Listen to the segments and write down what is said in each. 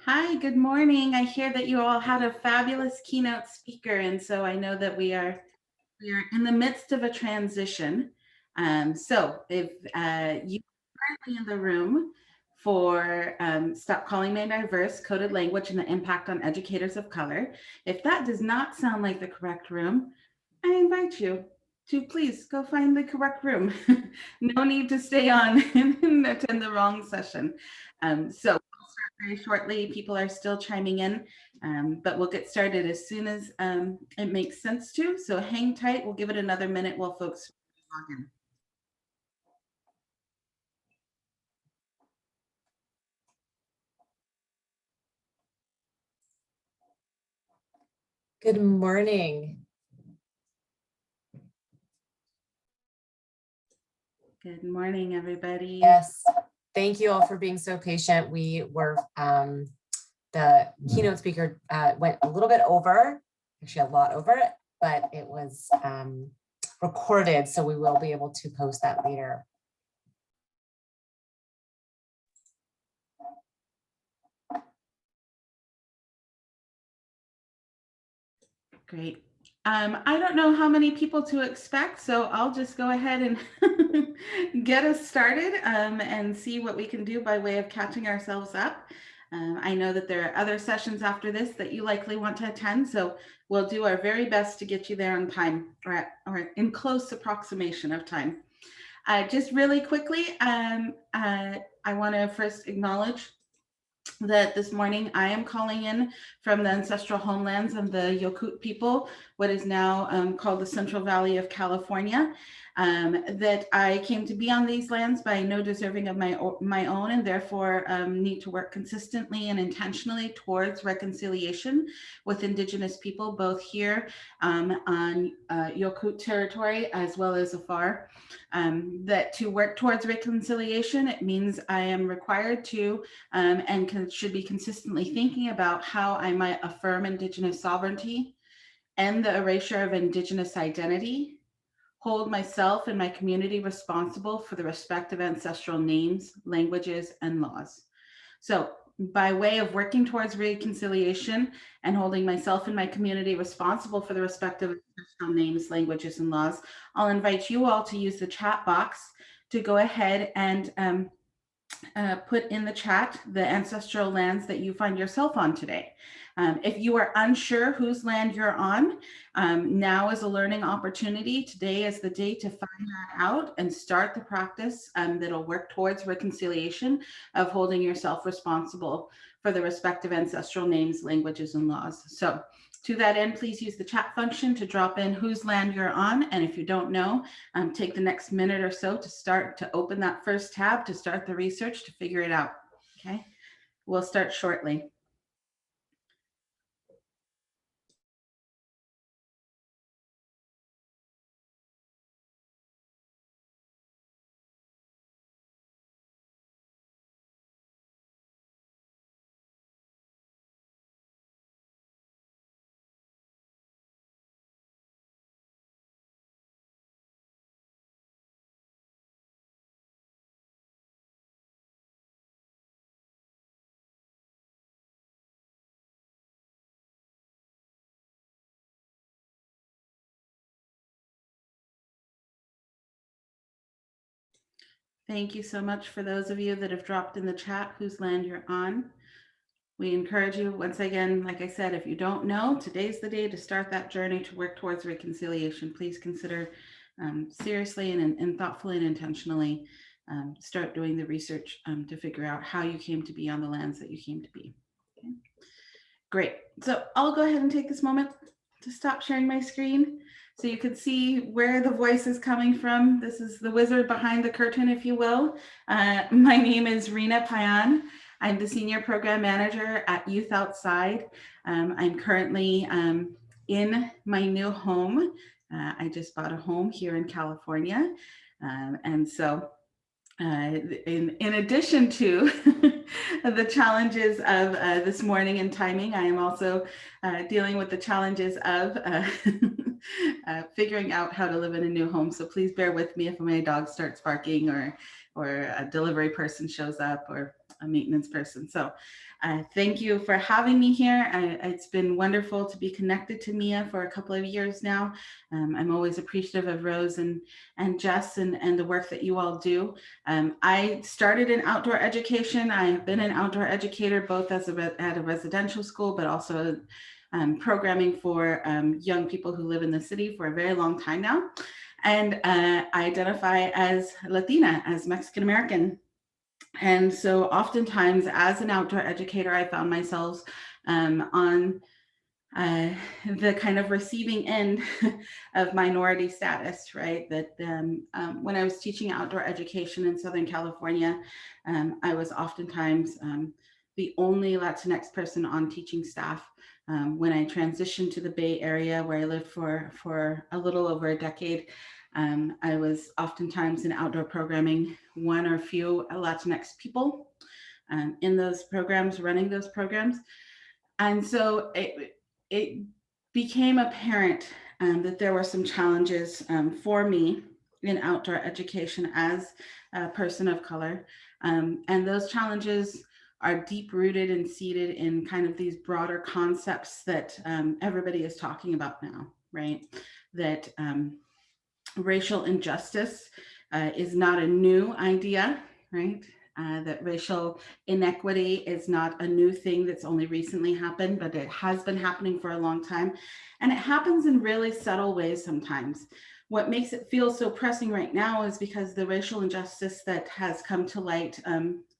Hi, good morning. I hear that you all had a fabulous keynote speaker, and so I know that we are in the midst of a transition. So if you are currently in the room for Stop Calling Me Diverse, Coded Language and the Impact on Educators of Color, if that does not sound like the correct room, I invite you to please go find the correct room. No need to stay on and attend the wrong session. So we'll start very shortly. People are still chiming in, but we'll get started as soon as it makes sense to. So hang tight. We'll give it another minute while folks log in. Good morning. Good morning, everybody. Yes, thank you all for being so patient. We were, the keynote speaker went a little bit over, actually a lot over, but it was recorded, so we will be able to post that later. Great. I don't know how many people to expect, so I'll just go ahead and get us started and see what we can do by way of catching ourselves up. I know that there are other sessions after this that you likely want to attend, so we'll do our very best to get you there on time or in close approximation of time. Just really quickly, I want to first acknowledge that this morning I am calling in from the ancestral homelands of the Yokut people, what is now called the Central Valley of California. That I came to be on these lands by no deserving of my own, and therefore need to work consistently and intentionally towards reconciliation with Indigenous people, both here on Yokut territory as well as afar. That to work towards reconciliation, it means I am required to and should be consistently thinking about how I might affirm Indigenous sovereignty, end the erasure of Indigenous identity, hold myself and my community responsible for the respect of ancestral names, languages, and laws. So by way of working towards reconciliation and holding myself and my community responsible for the respect of ancestral names, languages, and laws, I'll invite you all to use the chat box to go ahead and put in the chat the ancestral lands that you find yourself on today. If you are unsure whose land you're on, now is a learning opportunity. Today is the day to find that out and start the practice that'll work towards reconciliation of holding yourself responsible for the respective ancestral names, languages, and laws. So to that end, please use the chat function to drop in whose land you're on. And if you don't know, take the next minute or so to open that first tab to start the research to figure it out. Okay, we'll start shortly. Thank you so much for those of you that have dropped in the chat whose land you're on. We encourage you once again, like I said, if you don't know, today's the day to start that journey to work towards reconciliation. Please consider seriously and thoughtfully and intentionally start doing the research to figure out how you came to be on the lands that you came to be. Okay. Great. So I'll go ahead and take this moment to stop sharing my screen so you can see where the voice is coming from. This is the wizard behind the curtain, if you will. My name is Rena Payan. I'm the Senior Program Manager at Youth Outside. I'm currently in my new home. I just bought a home here in California. And so in addition to the challenges of this morning and timing, I am also dealing with the challenges of figuring out how to live in a new home. So please bear with me if my dog starts barking or a delivery person shows up or a maintenance person. So thank you for having me here. It's been wonderful to be connected to MEEA for a couple of years now. I'm always appreciative of Rose and Jess and the work that you all do. I started in outdoor education. I have been an outdoor educator, both at a residential school, but also programming for young people who live in the city for a very long time now. And I identify as Latina, as Mexican American. And so oftentimes as an outdoor educator, I found myself on the kind of receiving end of minority status, right? That when I was teaching outdoor education in Southern California, I was oftentimes the only Latinx person on teaching staff. When I transitioned to the Bay Area, where I lived for a little over a decade, I was oftentimes in outdoor programming, one or few Latinx people in those programs, running those programs. And so it became apparent that there were some challenges for me in outdoor education as a person of color. And those challenges are deep rooted and seated in kind of these broader concepts that everybody is talking about now, right? That racial injustice is not a new idea, right? That racial inequity is not a new thing that's only recently happened, but it has been happening for a long time. And it happens in really subtle ways sometimes. What makes it feel so pressing right now is because the racial injustice that has come to light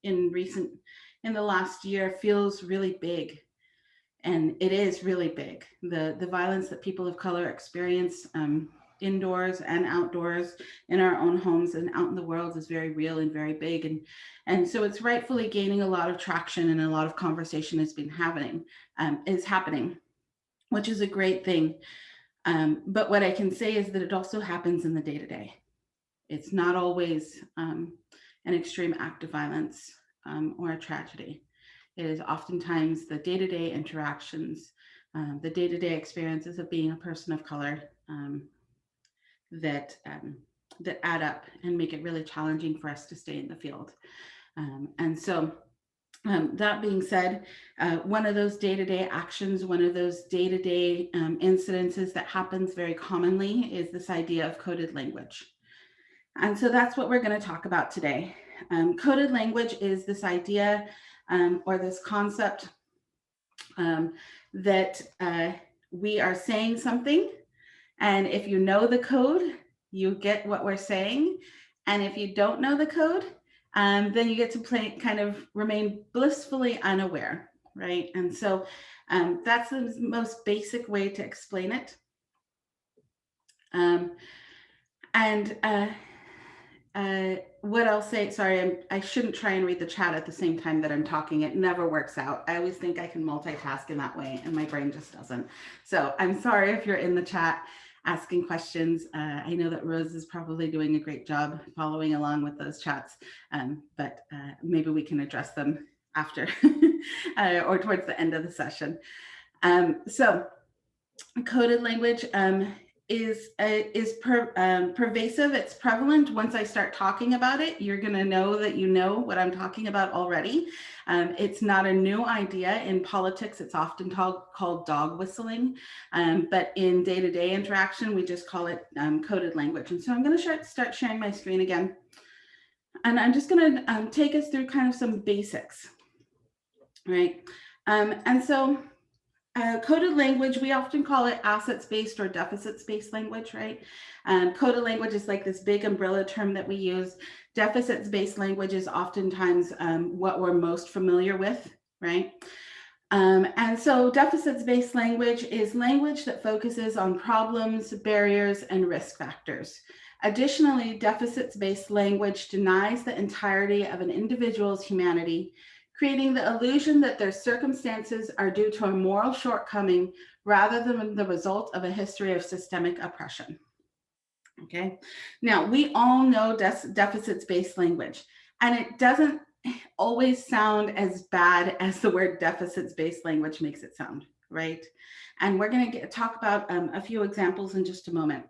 in the last year feels really big. And it is really big. The violence that people of color experience indoors and outdoors in our own homes and out in the world is very real and very big. And so it's rightfully gaining a lot of traction, and a lot of conversation has been happening, which is a great thing. But what I can say is that it also happens in the day-to-day. It's not always an extreme act of violence or a tragedy. It is oftentimes the day-to-day interactions, the day-to-day experiences of being a person of color that add up and make it really challenging for us to stay in the field. And so that being said, one of those day-to-day actions, one of those day-to-day incidences that happens very commonly is this idea of coded language. And so that's what we're going to talk about today. Coded language is this idea or this concept that we are saying something, and if you know the code, you get what we're saying. And if you don't know the code, then you get to kind of remain blissfully unaware, right? And so that's the most basic way to explain it. What I'll say, sorry, I shouldn't try and read the chat at the same time that I'm talking. It never works out. I always think I can multitask in that way, and my brain just doesn't. So I'm sorry if you're in the chat asking questions. I know that Rose is probably doing a great job following along with those chats, but maybe we can address them after or towards the end of the session. So coded language is pervasive. It's prevalent. Once I start talking about it, you're going to know that you know what I'm talking about already. It's not a new idea. In politics, it's often called dog whistling, but in day-to-day interaction, we just call it coded language. And so I'm going to start sharing my screen again. And I'm just going to take us through kind of some basics, right? And so coded language, we often call it assets-based or deficits-based language, right? Coded language is like this big umbrella term that we use. Deficits-based language is oftentimes what we're most familiar with, right? And so deficits-based language is language that focuses on problems, barriers, and risk factors. Additionally, deficits-based language denies the entirety of an individual's humanity, creating the illusion that their circumstances are due to a moral shortcoming rather than the result of a history of systemic oppression. Okay, now we all know deficits-based language, and it doesn't always sound as bad as the word deficits-based language makes it sound, right? And we're going to talk about a few examples in just a moment.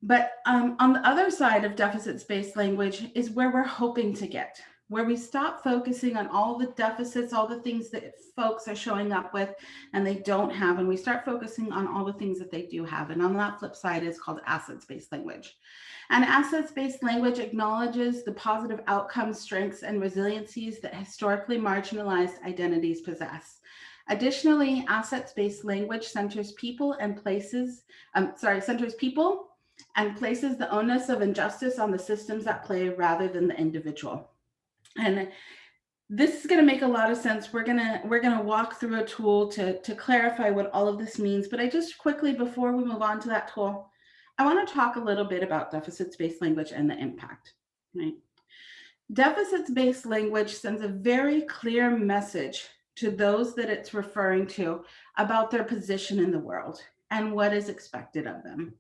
But on the other side of deficits-based language is where we're hoping to get, where we stop focusing on all the deficits, all the things that folks are showing up with and they don't have, and we start focusing on all the things that they do have. And on that flip side is called assets-based language. And assets-based language acknowledges the positive outcomes, strengths, and resiliencies that historically marginalized identities possess. Additionally, assets-based language centers people and places, centers people and places the onus of injustice on the systems at play rather than the individual. And this is going to make a lot of sense. We're gonna walk through a tool to clarify what all of this means. But I just quickly, before we move on to that tool, I want to talk a little bit about deficits-based language and the impact. Right? Deficits-based language sends a very clear message to those that it's referring to about their position in the world and what is expected of them.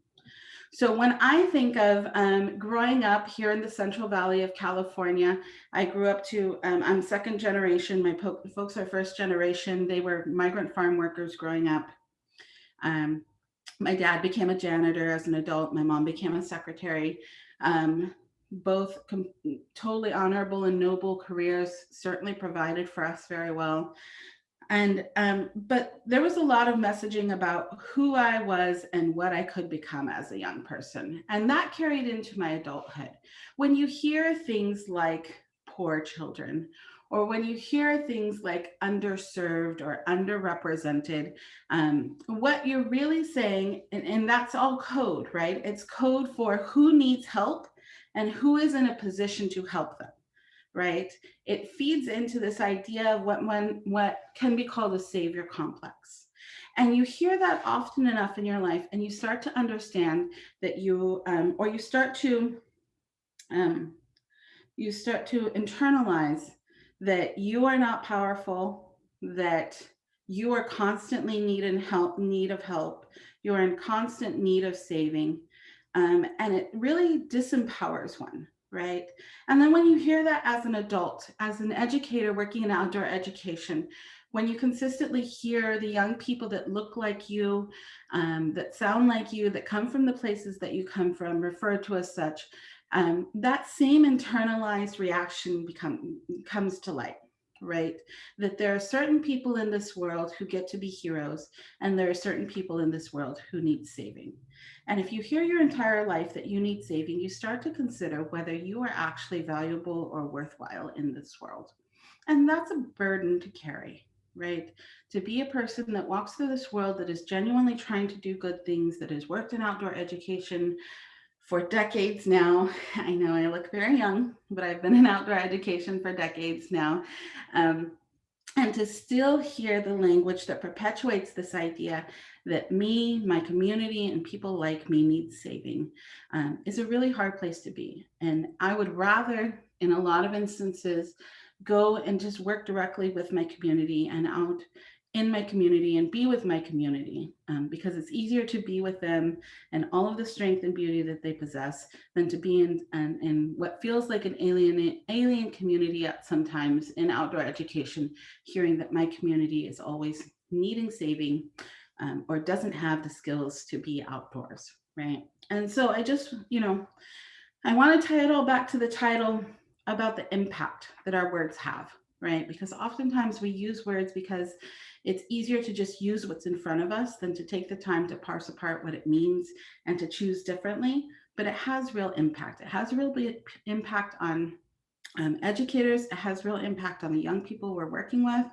So when I think of growing up here in the Central Valley of California, I grew up I'm second generation. My folks are first generation. They were migrant farm workers growing up. My dad became a janitor as an adult. My mom became a secretary. Both totally honorable and noble careers, certainly provided for us very well. And but there was a lot of messaging about who I was and what I could become as a young person, and that carried into my adulthood. When you hear things like poor children, or when you hear things like underserved or underrepresented, what you're really saying, and that's all code, right? It's code for who needs help and who is in a position to help them. Right? It feeds into this idea of what can be called a savior complex. And you hear that often enough in your life, and you start to understand that you start to internalize that you are not powerful, that you are constantly need of help, you're in constant need of saving, and it really disempowers one. Right. And then when you hear that as an adult, as an educator working in outdoor education, when you consistently hear the young people that look like you, that sound like you, that come from the places that you come from, referred to as such, that same internalized reaction comes to light. Right? That there are certain people in this world who get to be heroes, and there are certain people in this world who need saving. And if you hear your entire life that you need saving, you start to consider whether you are actually valuable or worthwhile in this world. And that's a burden to carry, right? To be a person that walks through this world that is genuinely trying to do good things, that has worked in outdoor education for decades now. I know I look very young, but I've been in outdoor education for decades now. And to still hear the language that perpetuates this idea that me, my community, and people like me need saving is a really hard place to be. And I would rather, in a lot of instances, go and just work directly with my community and out in my community and be with my community because it's easier to be with them and all of the strength and beauty that they possess than to be in what feels like an alien community at sometimes in outdoor education, hearing that my community is always needing saving or doesn't have the skills to be outdoors, right? And so I just, I want to tie it all back to the title about the impact that our words have, right? Because oftentimes we use words because it's easier to just use what's in front of us than to take the time to parse apart what it means and to choose differently. But it has real impact. It has real impact on educators. It has real impact on the young people we're working with,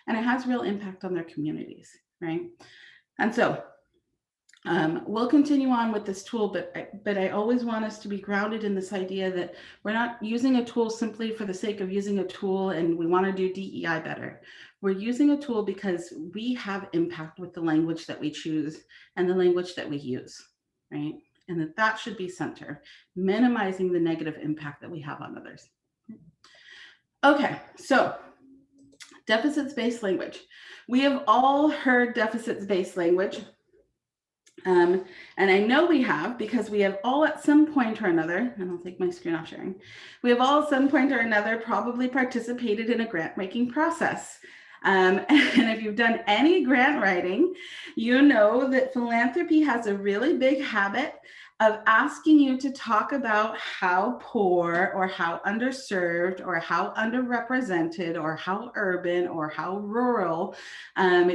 and it has real impact on their communities, right? And so we'll continue on with this tool, but I always want us to be grounded in this idea that we're not using a tool simply for the sake of using a tool and we want to do DEI better. We're using a tool because we have impact with the language that we choose and the language that we use, right? And that should be center, minimizing the negative impact that we have on others. Okay, so deficits-based language. We have all heard deficits-based language. And I know we have because we have all at some point or another, and I'll take my screen off sharing. We have all at some point or another probably participated in a grant making process. And if you've done any grant writing, you know that philanthropy has a really big habit of asking you to talk about how poor or how underserved or how underrepresented or how urban or how rural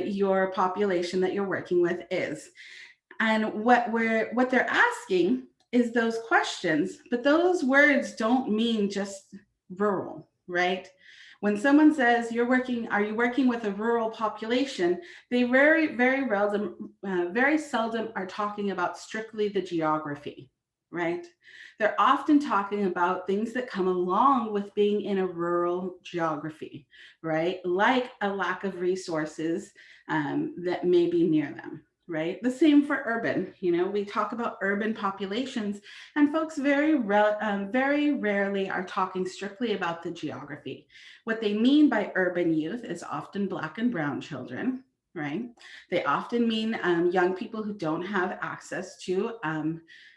your population that you're working with is. And what they're asking is those questions, but those words don't mean just rural, right? When someone says are you working with a rural population? They very seldom are talking about strictly the geography, right? They're often talking about things that come along with being in a rural geography, right? Like a lack of resources that may be near them, right? The same for urban. We talk about urban populations, and folks very rarely are talking strictly about the geography. What they mean by urban youth is often Black and Brown children, right? They often mean young people who don't have access to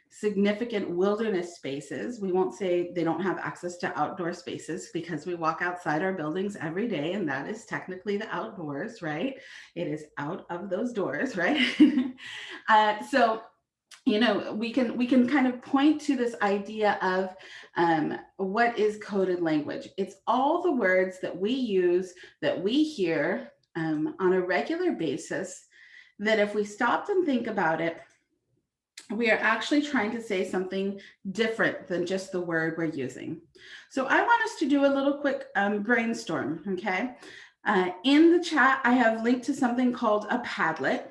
significant wilderness spaces. We won't say they don't have access to outdoor spaces, because we walk outside our buildings every day, and that is technically the outdoors, right? It is out of those doors, right? So we can kind of point to this idea of what is coded language. It's all the words that we use, that we hear on a regular basis, that if we stopped and think about it, we are actually trying to say something different than just the word we're using. So I want us to do a little quick brainstorm, okay? In the chat, I have linked to something called a Padlet.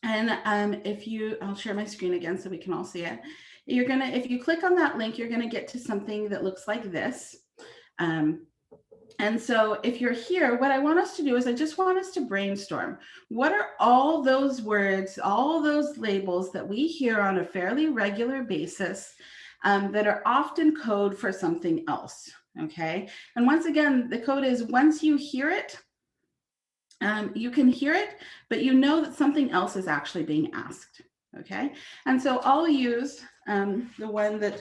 And I'll share my screen again so we can all see it. If you click on that link, you're gonna get to something that looks like this. And so if you're here, what I want us to do is I just want us to brainstorm. What are all those words, all those labels that we hear on a fairly regular basis that are often code for something else, okay? And once again, the code is once you hear it, you can hear it, but you know that something else is actually being asked, okay? And so I'll use the one that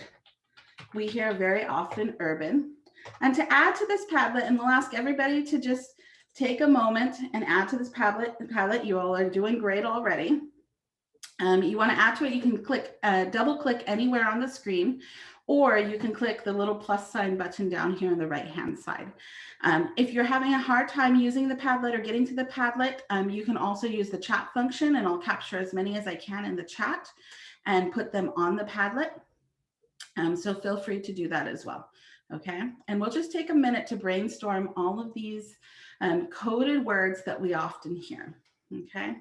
we hear very often, urban. And to add to this Padlet, and we'll ask everybody to just take a moment and add to this Padlet. You all are doing great already. You want to add to it, you can double click anywhere on the screen, or you can click the little plus sign button down here on the right-hand side. If you're having a hard time using the Padlet or getting to the Padlet, you can also use the chat function, and I'll capture as many as I can in the chat and put them on the Padlet. So feel free to do that as well, okay? And we'll just take a minute to brainstorm all of these coded words that we often hear, okay?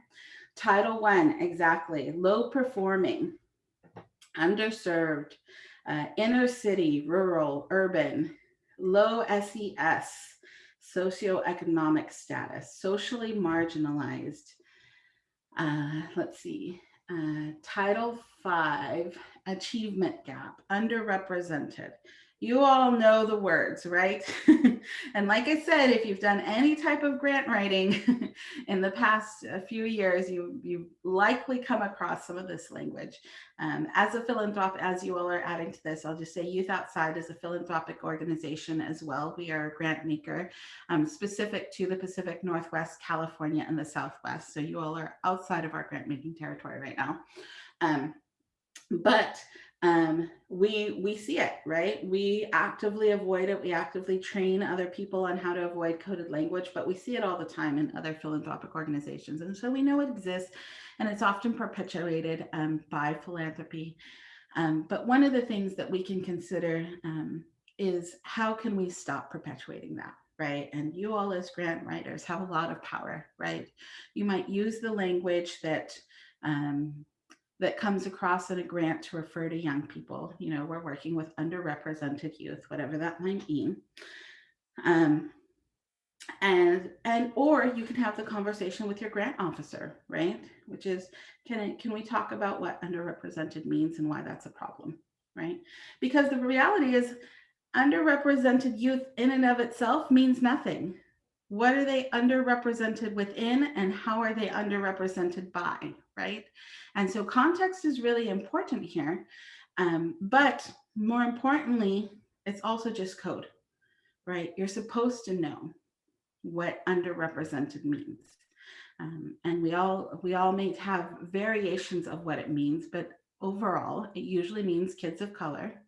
Title I, exactly. Low performing, underserved, inner city, rural, urban, low SES, socioeconomic status, socially marginalized. Let's see. Title V, achievement gap, underrepresented. You all know the words, right? And like I said, if you've done any type of grant writing in the past few years, you've likely come across some of this language. As a philanthropic, as you all are adding to this, I'll just say Youth Outside is a philanthropic organization as well. We are a grant maker specific to the Pacific Northwest, California, and the Southwest. So you all are outside of our grant making territory right now. But we see it, right? We actively avoid it. We actively train other people on how to avoid coded language, but we see it all the time in other philanthropic organizations. And so we know it exists, and it's often perpetuated by philanthropy. But one of the things that we can consider is how can we stop perpetuating that? Right. And you all as grant writers have a lot of power, right? You might use the language that that comes across in a grant to refer to young people. We're working with underrepresented youth, whatever that might mean. Or you can have the conversation with your grant officer, right? Which is, can we talk about what underrepresented means and why that's a problem, right? Because the reality is, underrepresented youth in and of itself means nothing. What are they underrepresented within, and how are they underrepresented by, right? And so context is really important here. But more importantly, it's also just code, right? You're supposed to know. what underrepresented means. And we all may have variations of what it means, but overall, it usually means kids of color.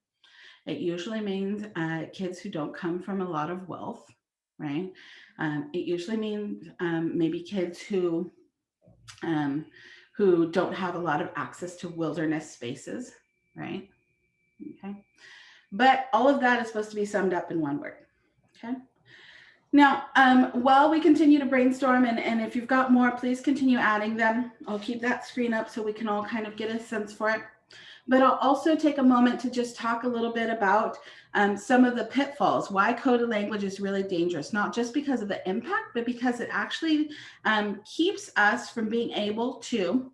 It usually means kids who don't come from a lot of wealth, right? It usually means maybe kids um, who don't have a lot of access to wilderness spaces, right? Okay. But all of that is supposed to be summed up in one word. Okay. Now, while we continue to brainstorm, and if you've got more, please continue adding them. I'll keep that screen up so we can all kind of get a sense for it. But I'll also take a moment to just talk a little bit about some of the pitfalls, why coded language is really dangerous, not just because of the impact, but because it actually keeps us from being able to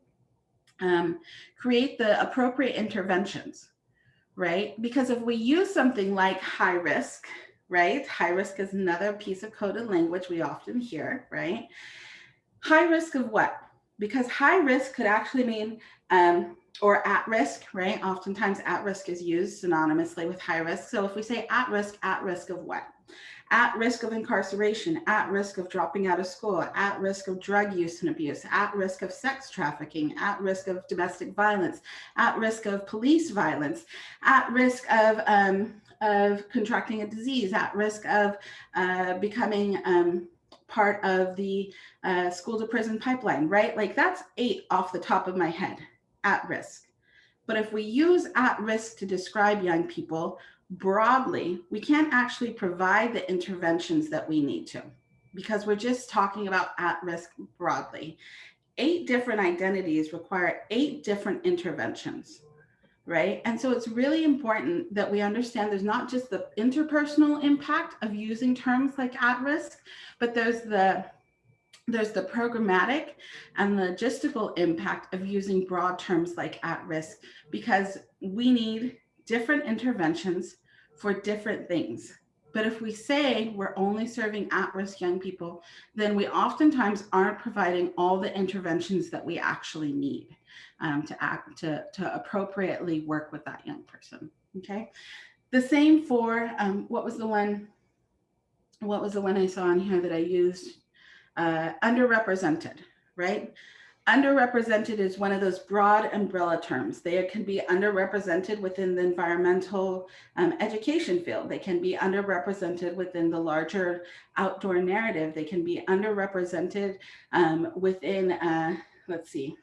create the appropriate interventions, right? Because if we use something like high risk, right? High risk is another piece of coded language we often hear, right? High risk of what? Because high risk could actually mean, or at risk, right? Oftentimes at risk is used synonymously with high risk. So if we say at risk of what? At risk of incarceration, at risk of dropping out of school, at risk of drug use and abuse, at risk of sex trafficking, at risk of domestic violence, at risk of police violence, at risk of contracting a disease, at risk of becoming part of the school to prison pipeline, right? Like that's 8 off the top of my head, at risk. But if we use at risk to describe young people broadly, we can't actually provide the interventions that we need to, because we're just talking about at risk broadly. 8 different identities require 8 different interventions, right? And so it's really important that we understand there's not just the interpersonal impact of using terms like at risk, but there's the programmatic and logistical impact of using broad terms like at risk, because we need different interventions for different things. But if we say we're only serving at-risk young people, then we oftentimes aren't providing all the interventions that we actually need to appropriately work with that young person. Okay. The same for what was the one I saw on here that I used? Underrepresented, right? Underrepresented is one of those broad umbrella terms. They can be underrepresented within the environmental education field. They can be underrepresented within the larger outdoor narrative. They can be underrepresented within, let's see,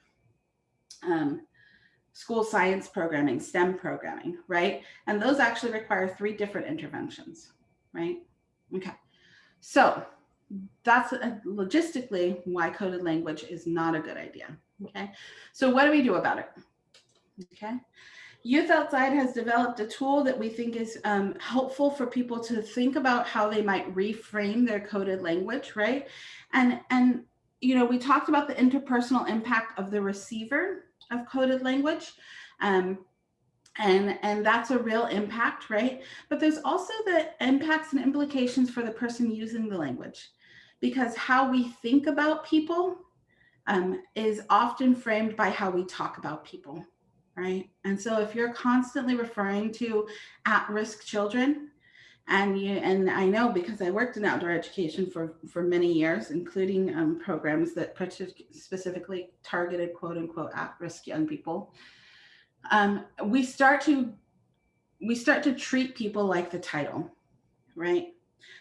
school science programming, STEM programming, right? And those actually require 3 different interventions, right? Okay, so that's logistically why coded language is not a good idea. Okay, so what do we do about it? Okay, Youth Outside has developed a tool that we think is helpful for people to think about how they might reframe their coded language, right? And you know, we talked about the interpersonal impact of the receiver of coded language. And that's a real impact, right? But there's also the impacts and implications for the person using the language, because how we think about people is often framed by how we talk about people, right? And so if you're constantly referring to at-risk children, and I know because I worked in outdoor education for many years, including programs that specifically targeted quote unquote at-risk young people, we start to treat people like the title, right?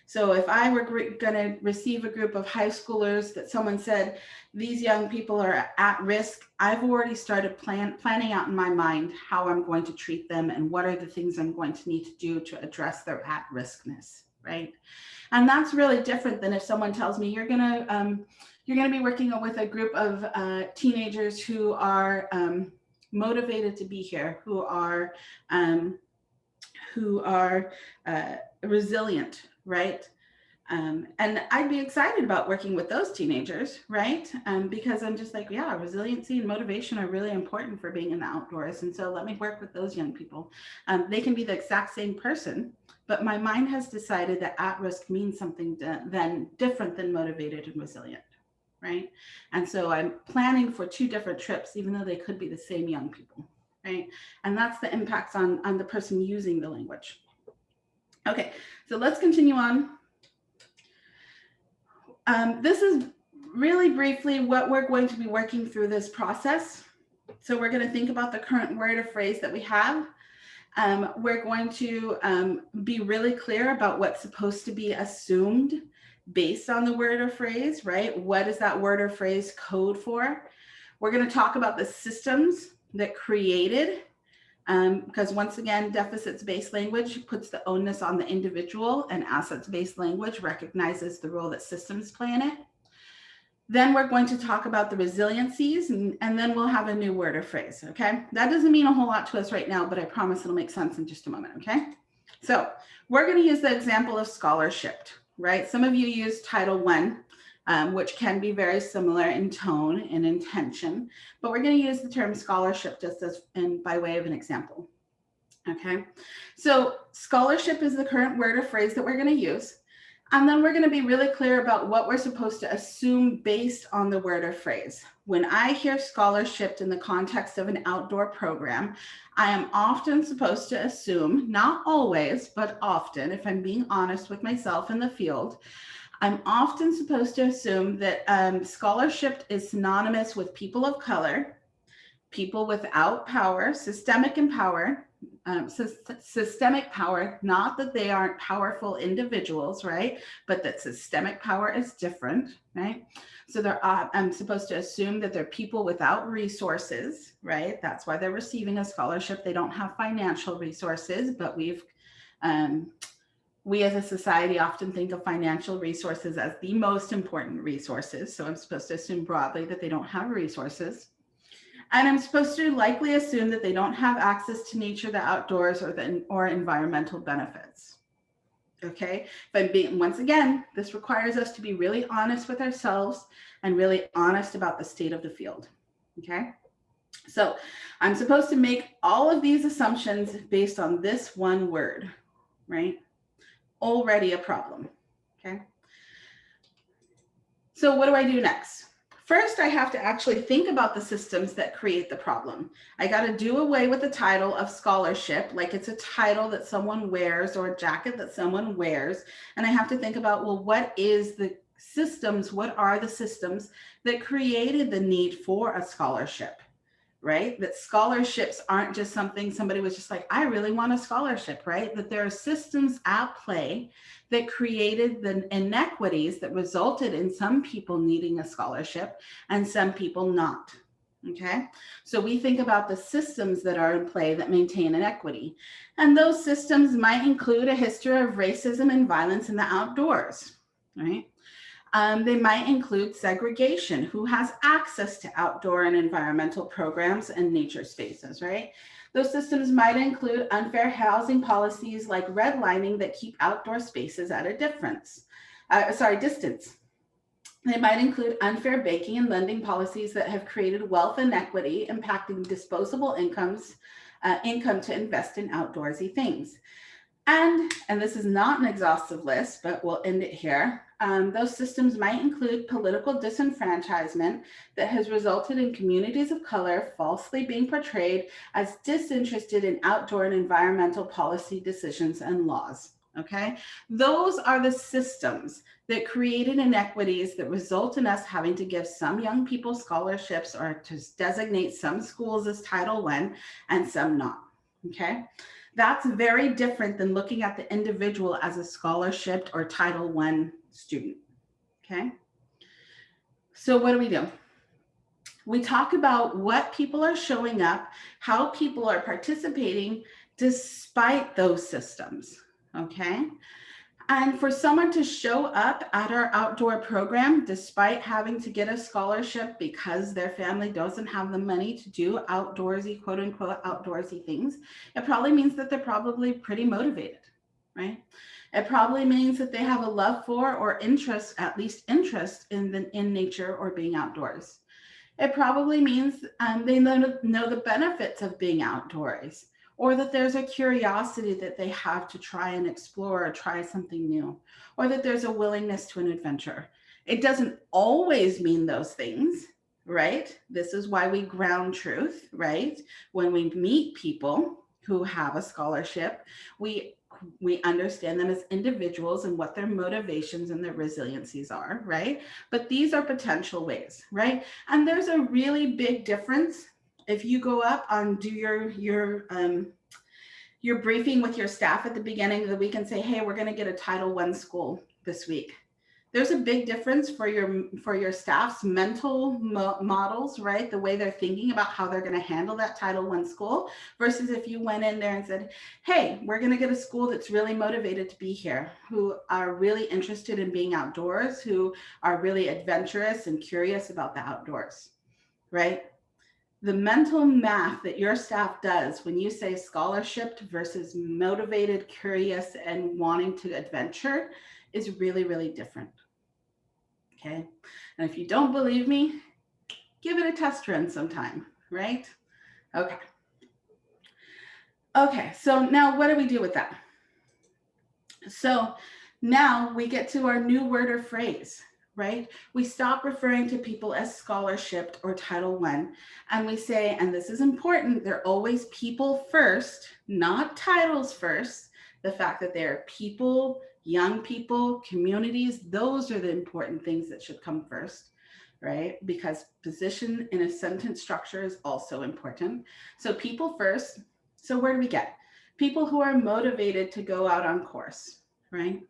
So if I were going to receive a group of high schoolers that someone said, these young people are at risk, I've already started planning out in my mind how I'm going to treat them and what are the things I'm going to need to do to address their at-riskness, right? And that's really different than if someone tells me you're going to be working with a group of teenagers who are motivated to be here, who are resilient, right? And I'd be excited about working with those teenagers, right? Because I'm just like, yeah, resiliency and motivation are really important for being in the outdoors. And so let me work with those young people. They can be the exact same person, but my mind has decided that at risk means something then different than motivated and resilient, right? And so I'm planning for 2 different trips, even though they could be the same young people, right? And that's the impacts on the person using the language. Okay, so let's continue on. This is really briefly what we're going to be working through this process. So we're going to think about the current word or phrase that we have. We're going to be really clear about what's supposed to be assumed based on the word or phrase, right? What is that word or phrase code for? We're going to talk about the systems that created, because once again, deficits-based language puts the onus on the individual, and assets-based language recognizes the role that systems play in it. Then we're going to talk about the resiliencies, and then we'll have a new word or phrase, okay? That doesn't mean a whole lot to us right now, but I promise it'll make sense in just a moment, okay? So we're going to use the example of scholarship, right? Some of you use Title I, which can be very similar in tone and intention, but we're going to use the term scholarship just as by way of an example, okay? So scholarship is the current word or phrase that we're going to use. And then we're going to be really clear about what we're supposed to assume based on the word or phrase. When I hear scholarship in the context of an outdoor program, I am often supposed to assume, not always, but often, if I'm being honest with myself in the field, I'm often supposed to assume that scholarship is synonymous with people of color, people without power, systemic power, not that they aren't powerful individuals, right? But that systemic power is different, right? So I'm supposed to assume that they're people without resources, right? That's why they're receiving a scholarship. They don't have financial resources, but we as a society often think of financial resources as the most important resources. So I'm supposed to assume broadly that they don't have resources. And I'm supposed to likely assume that they don't have access to nature, the outdoors, or environmental benefits. Okay, but once again, this requires us to be really honest with ourselves and really honest about the state of the field. Okay, so I'm supposed to make all of these assumptions based on this one word, right? Already a problem. Okay, so what do I do next? First, I have to actually think about the systems that create the problem. I got to do away with the title of scholarship, like it's a title that someone wears or a jacket that someone wears. And I have to think about, well, what is the systems? What are the systems that created the need for a scholarship, right? That scholarships aren't just something somebody was just like, I really want a scholarship, right? That there are systems at play that created the inequities that resulted in some people needing a scholarship and some people not. Okay, so we think about the systems that are in play that maintain inequity. And those systems might include a history of racism and violence in the outdoors, right? They might include segregation, who has access to outdoor and environmental programs and nature spaces, right? Those systems might include unfair housing policies like redlining that keep outdoor spaces at a distance. They might include unfair banking and lending policies that have created wealth inequity, impacting disposable income to invest in outdoorsy things. And this is not an exhaustive list, but we'll end it here. Those systems might include political disenfranchisement that has resulted in communities of color falsely being portrayed as disinterested in outdoor and environmental policy decisions and laws. Okay, those are the systems that created inequities that result in us having to give some young people scholarships or to designate some schools as Title I and some not. Okay. That's very different than looking at the individual as a scholarship or Title I student, okay? So what do? We talk about what people are showing up, how people are participating despite those systems, okay? And for someone to show up at our outdoor program, despite having to get a scholarship because their family doesn't have the money to do outdoorsy, quote unquote, outdoorsy things, it probably means that they're probably pretty motivated, right? It probably means that they have a love for or interest, at least interest in nature or being outdoors. It probably means they know the benefits of being outdoors, or that there's a curiosity that they have to try and explore or try something new, or that there's a willingness to an adventure. It doesn't always mean those things, right? This is why we ground truth, right? When we meet people, who have a scholarship. We understand them as individuals and what their motivations and their resiliencies are, right? But these are potential ways, right? And there's a really big difference if you go up on do your briefing with your staff at the beginning of the week and say, hey, we're going to get a Title I school this week. There's a big difference for your staff's mental models, right? The way they're thinking about how they're going to handle that Title I school versus if you went in there and said, hey, we're going to get a school that's really motivated to be here, who are really interested in being outdoors, who are really adventurous and curious about the outdoors, right? The mental math that your staff does when you say scholarship versus motivated, curious, and wanting to adventure is really, really different. Okay. And if you don't believe me, give it a test run sometime, right? Okay. Okay. So now what do we do with that? So now we get to our new word or phrase, right? We stop referring to people as scholarship or Title I, and we say, and this is important, they're always people first, not titles first. The fact that they're people, young people, communities, those are the important things that should come first, right? Because position in a sentence structure is also important. So people first. So where do we get? People who are motivated to go out on course, right?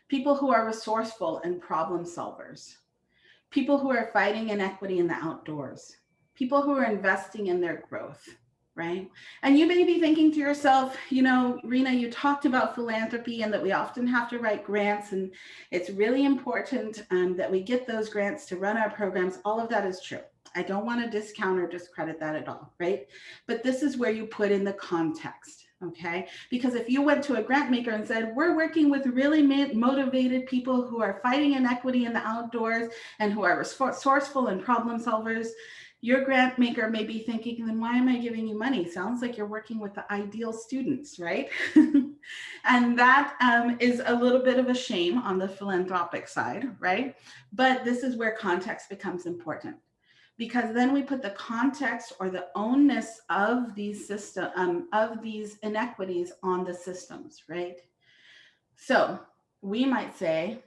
People who are resourceful and problem solvers, people who are fighting inequity in the outdoors, people who are investing in their growth, right? And you may be thinking to yourself, you know, Rena, you talked about philanthropy and that we often have to write grants, and it's really important that we get those grants to run our programs. All of that is true. I don't want to discount or discredit that at all, right? But this is where you put in the context, okay? Because if you went to a grant maker and said, we're working with really motivated people who are fighting inequity in the outdoors and who are resourceful and problem solvers, your grant maker may be thinking, then why am I giving you money? Sounds like you're working with the ideal students, right? And that is a little bit of a shame on the philanthropic side, right? But this is where context becomes important, because then we put the context or the ownness of these of these inequities on the systems, right? So we might say,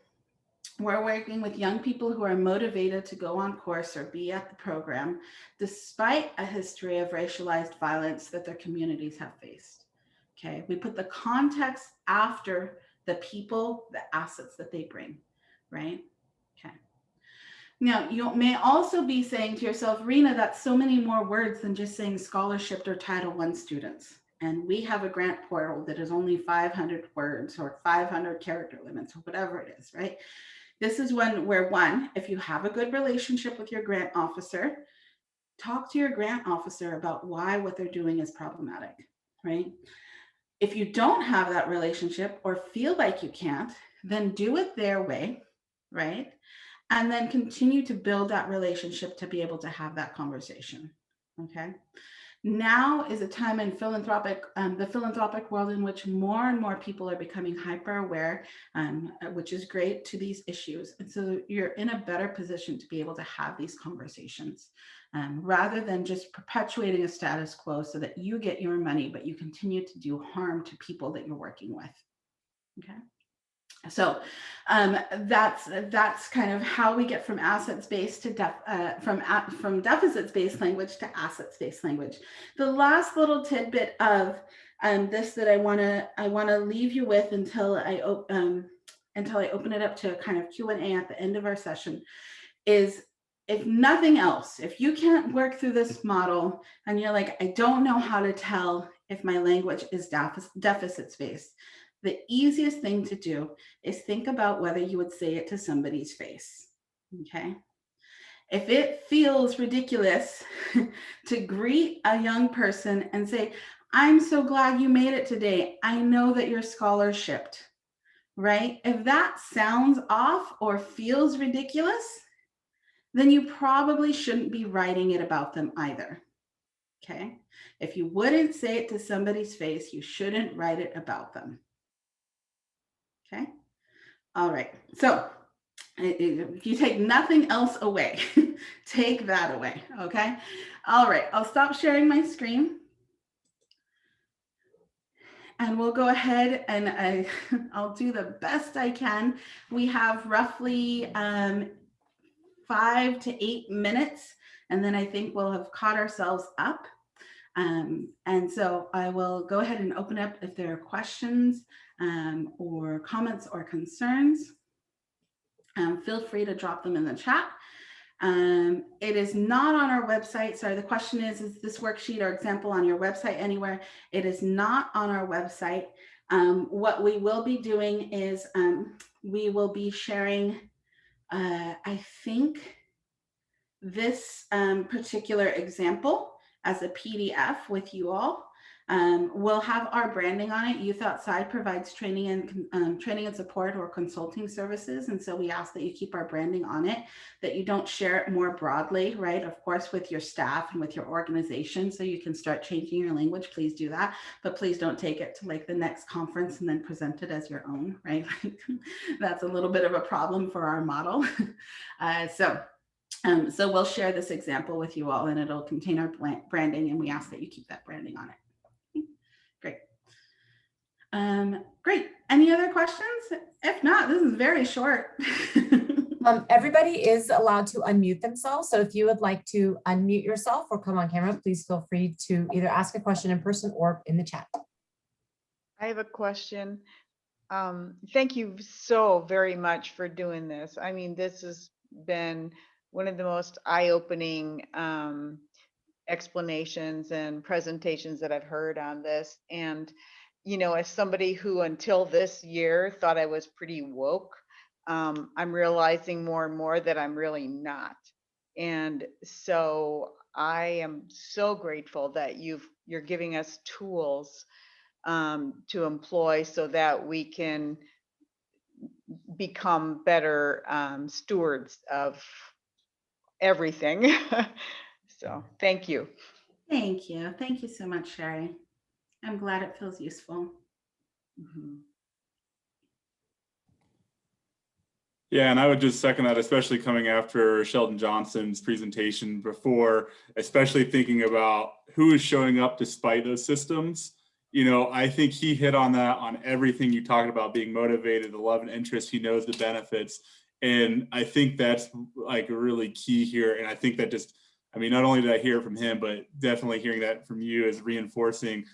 we're working with young people who are motivated to go on course or be at the program, despite a history of racialized violence that their communities have faced. Okay, we put the context after the people, the assets that they bring, right? Okay. Now, you may also be saying to yourself, Rena, that's so many more words than just saying scholarship or Title I students. And we have a grant portal that is only 500 words or 500 character limits or whatever it is, right? This is where one, if you have a good relationship with your grant officer, talk to your grant officer about why what they're doing is problematic, right? If you don't have that relationship or feel like you can't, then do it their way, right? And then continue to build that relationship to be able to have that conversation, okay? Now is a time in the philanthropic world in which more and more people are becoming hyper aware, which is great, to these issues. And so you're in a better position to be able to have these conversations rather than just perpetuating a status quo so that you get your money, but you continue to do harm to people that you're working with. Okay. So that's kind of how we get from assets-based to from deficits-based language to assets-based language. The last little tidbit of this that I want to leave you with until I open it up to kind of Q&A at the end of our session is, if nothing else, if you can't work through this model and you're like, I don't know how to tell if my language is deficits-based, the easiest thing to do is think about whether you would say it to somebody's face, okay? If it feels ridiculous to greet a young person and say, I'm so glad you made it today. I know that you're scholarshiped, right? If that sounds off or feels ridiculous, then you probably shouldn't be writing it about them either, okay? If you wouldn't say it to somebody's face, you shouldn't write it about them. Okay. All right. So if you take nothing else away, take that away. Okay. All right. I'll stop sharing my screen. And we'll go ahead and I'll do the best I can. We have roughly 5 to 8 minutes, and then I think we'll have caught ourselves up. And so I will go ahead and open up if there are questions or comments or concerns. Feel free to drop them in the chat. It is not on our website. Sorry, the question is this worksheet or example on your website anywhere? It is not on our website. What we will be doing is we will be sharing, I think, this particular example as a PDF with you all. We'll have our branding on it. Youth Outside provides training and support or consulting services. And so we ask that you keep our branding on it, that you don't share it more broadly, right? Of course, with your staff and with your organization, so you can start changing your language, please do that. But please don't take it to like the next conference and then present it as your own, right? That's a little bit of a problem for our model. So we'll share this example with you all, and it'll contain our branding, and we ask that you keep that branding on it. Great. Great. Any other questions? If not, this is very short. Everybody is allowed to unmute themselves. So if you would like to unmute yourself or come on camera, please feel free to either ask a question in person or in the chat. I have a question. Thank you so very much for doing this. I mean, this has been one of the most eye-opening explanations and presentations that I've heard on this. And, you know, as somebody who until this year thought I was pretty woke, I'm realizing more and more that I'm really not. And so I am so grateful that you're giving us tools to employ so that we can become better stewards of everything. So thank you. Thank you. Thank you so much, Sherry. I'm glad it feels useful. Mm-hmm. Yeah, and I would just second that, especially coming after Sheldon Johnson's presentation before, especially thinking about who is showing up despite those systems. You know, I think he hit on that on everything you talked about, being motivated, the love and interest, he knows the benefits. And I think that's like really key here. And I think that just, I mean, not only did I hear it from him, but definitely hearing that from you is reinforcing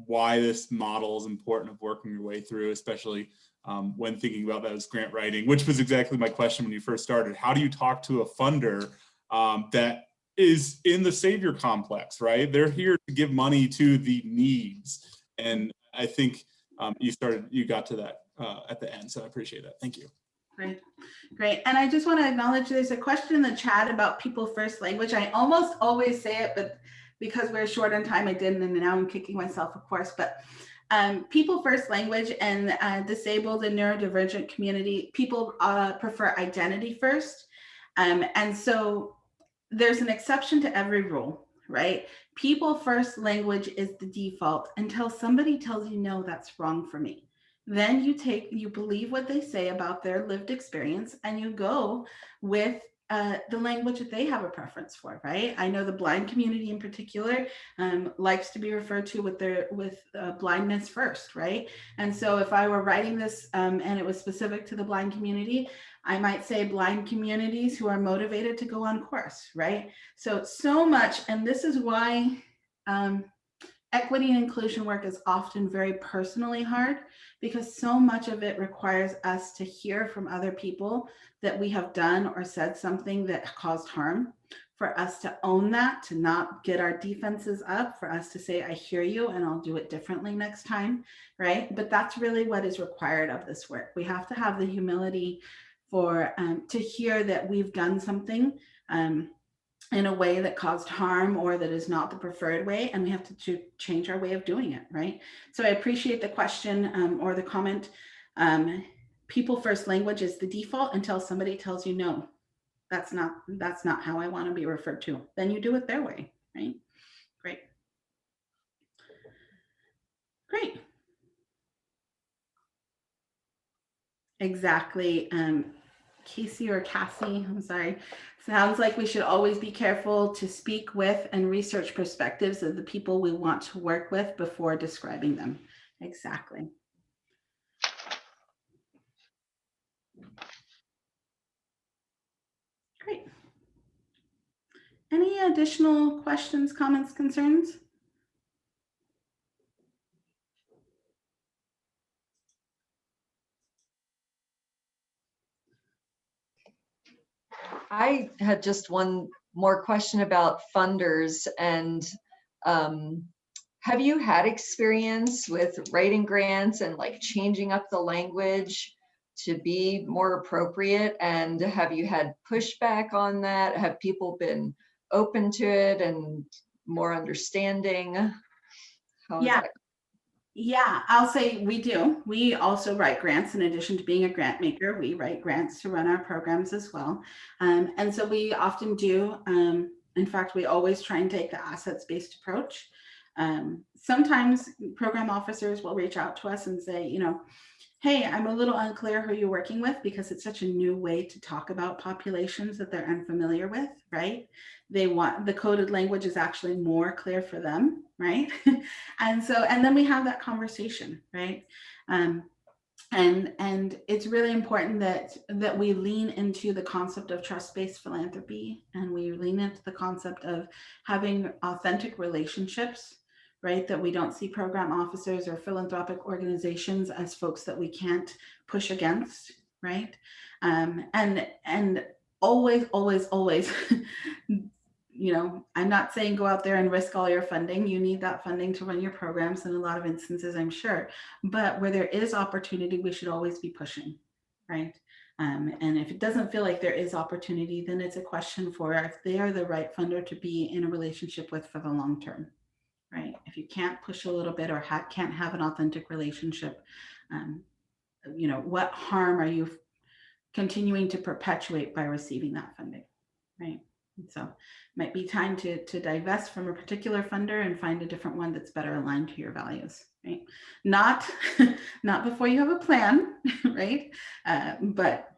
why this model is important of working your way through, especially when thinking about that as grant writing, which was exactly my question when you first started. How do you talk to a funder that is in the savior complex, right? They're here to give money to the needs. And I think you got to that at the end. So I appreciate that. Thank you. Great, great. And I just want to acknowledge there's a question in the chat about people first language. I almost always say it, but because we're short on time, I didn't, and now I'm kicking myself, of course. But people first language and disabled and neurodivergent community, people prefer identity first. And so there's an exception to every rule, right? People first language is the default until somebody tells you, no, that's wrong for me. Then you believe what they say about their lived experience, and you go with the language that they have a preference for, right? I know the blind community in particular likes to be referred to with blindness first, right? And so if I were writing this and it was specific to the blind community, I might say blind communities who are motivated to go on course, right? So much, and this is why equity and inclusion work is often very personally hard, because so much of it requires us to hear from other people that we have done or said something that caused harm, for us to own that, to not get our defenses up, for us to say, I hear you and I'll do it differently next time, right? But that's really what is required of this work. We have to have the humility for to hear that we've done something in a way that caused harm or that is not the preferred way, and we have to change our way of doing it, right? So I appreciate the question or the comment. People first language is the default until somebody tells you, no, that's not how I want to be referred to. Then you do it their way, right? Great. Great. Exactly. Casey or Cassie, I'm sorry. Sounds like we should always be careful to speak with and research perspectives of the people we want to work with before describing them. Exactly. Great. Any additional questions, comments, concerns? I had just one more question about funders, and have you had experience with writing grants and like changing up the language to be more appropriate? And have you had pushback on that? Have people been open to it and more understanding? How is Yeah. that? Yeah, I'll say we do. We also write grants. In addition to being a grant maker, we write grants to run our programs as well. And so we often do. In fact, we always try and take the assets-based approach. Sometimes program officers will reach out to us and say, you know, hey, I'm a little unclear who you're working with because it's such a new way to talk about populations that they're unfamiliar with, right? They want the coded language is actually more clear for them, right? And then we have that conversation, right? And it's really important that we lean into the concept of trust-based philanthropy, and we lean into the concept of having authentic relationships, right? That we don't see program officers or philanthropic organizations as folks that we can't push against, right? And always, you know, I'm not saying go out there and risk all your funding. You need that funding to run your programs in a lot of instances, I'm sure. But where there is opportunity, we should always be pushing, right? And if it doesn't feel like there is opportunity, then it's a question for if they are the right funder to be in a relationship with for the long term, right? If you can't push a little bit or can't have an authentic relationship, you know, what harm are you continuing to perpetuate by receiving that funding, right? And so it might be time to divest from a particular funder and find a different one that's better aligned to your values, right? Not before you have a plan, right? But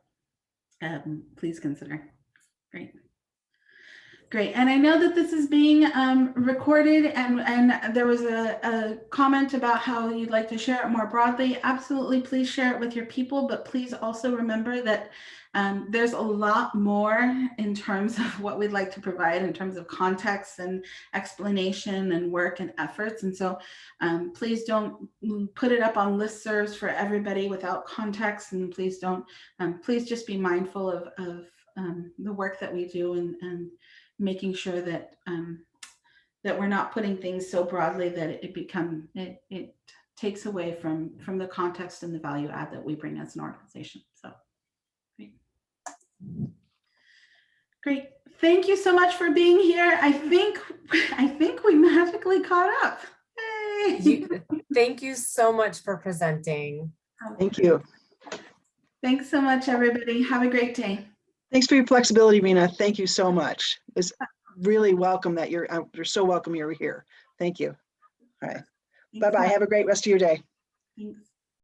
please consider. Great. Great. And I know that this is being recorded, and there was a comment about how you'd like to share it more broadly. Absolutely, please share it with your people, but please also remember that there's a lot more in terms of what we'd like to provide in terms of context and explanation and work and efforts. And so please don't put it up on listservs for everybody without context, and please don't, please just be mindful of the work that we do and making sure that that we're not putting things so broadly that it takes away from the context and the value add that we bring as an organization. So great. Thank you so much for being here. I think we magically caught up. Hey. Thank you so much for presenting. Thank you. Thanks so much, everybody. Have a great day. Thanks for your flexibility, Rena. Thank you so much. It's really welcome that you're so welcome you're here. Thank you. All right. Bye-bye. Have a great rest of your day. Thanks.